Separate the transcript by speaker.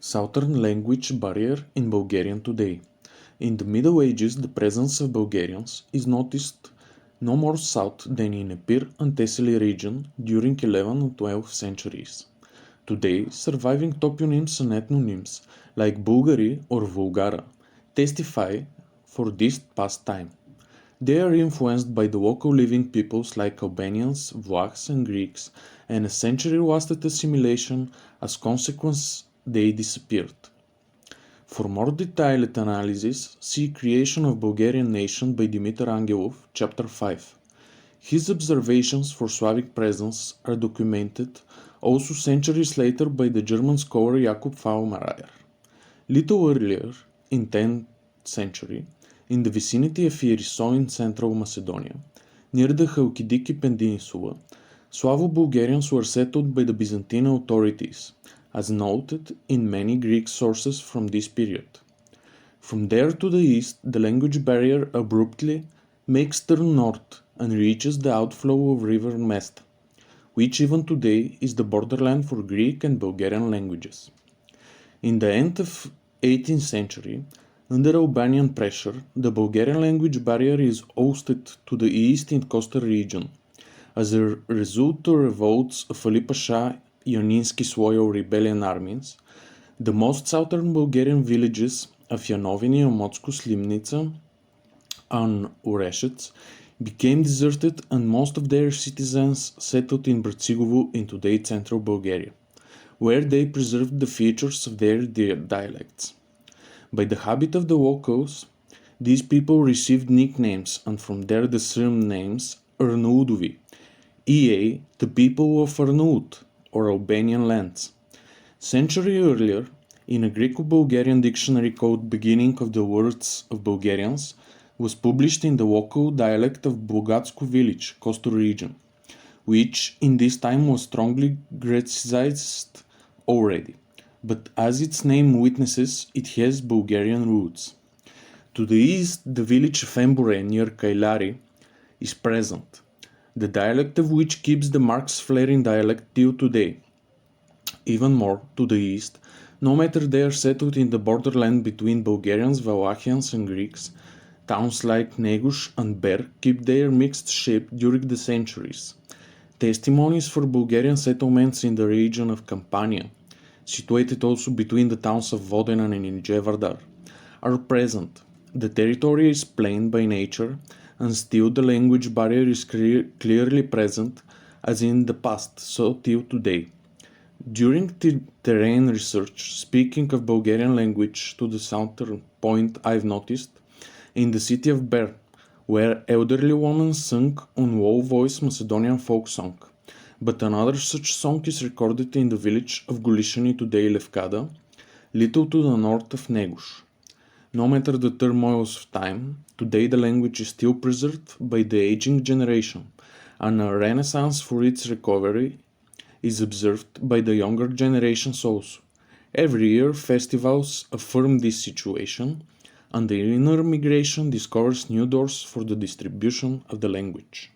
Speaker 1: Southern language barrier in Bulgarian today. In the Middle Ages, the presence of Bulgarians is noticed no more south than in Epir and Tesali region during 11th and 12th centuries. Today, surviving toponyms and ethnonyms like Bulgari or Vulgara testify for this past time. They are influenced by the local living peoples like Albanians, Vlachs and Greeks, and a century-lasted assimilation. As consequence, they disappeared. For more detailed analysis, see Creation of Bulgarian Nation by Dimitър Ангелов, Chapter 5. His observations for Slavic presence are documented also centuries later by the German scholar Jakub Fallmeyer. Little earlier, in 10th century, in the vicinity of Epir in Central Macedonia, near the Chalkidiki Peninsula, Slavo-Bulgarians were settled by the Byzantine authorities, as noted in many Greek sources from this period. From there to the east, the language barrier abruptly makes turn north and reaches the outflow of river Mesta, which even today is the borderland for Greek and Bulgarian languages. In the end of 18th century, under Albanian pressure, the Bulgarian language barrier is ousted to the east in coastal region, as a result of revolts of Ali Pasha Ioninski's loyal rebellion armies. The most southern Bulgarian villages of Yanovini, Omotsko, Slimnica, and Ureshets became deserted and most of their citizens settled in Bratsigovo in today's central Bulgaria, where they preserved the features of their dialects. By the habit of the locals, these people received nicknames and from there the surnames Arnaudovi, e.a. the people of Arnaut, or Albanian lands. Century earlier, in a Greco-Bulgarian dictionary called Beginning of the Words of Bulgarians, was published in the local dialect of Bulgarsko village, coastal region, which in this time was strongly Grecized already, but as its name witnesses, it has Bulgarian roots. To the east, the village of Embure near Kailari is present, the dialect of which keeps the Marx-Flaring dialect till today. Even more, to the east, no matter they are settled in the borderland between Bulgarians, Wallachians and Greeks, towns like Negush and Ber keep their mixed shape during the centuries. Testimonies for Bulgarian settlements in the region of Campania, situated also between the towns of Vodena and Nijevardar, are present. The territory is plain by nature, and still the language barrier is clearly present, as in the past, so till today. During terrain research, speaking of Bulgarian language to the southern point I've noticed, in the city of Ber, where elderly women sung on low voice Macedonian folk song, but another such song is recorded in the village of Golishani, today Levkada, little to the north of Negush. No matter the turmoils of time, today the language is still preserved by the aging generation, and a renaissance for its recovery is observed by the younger generations also. Every year, festivals affirm this situation, and the inner migration discovers new doors for the distribution of the language.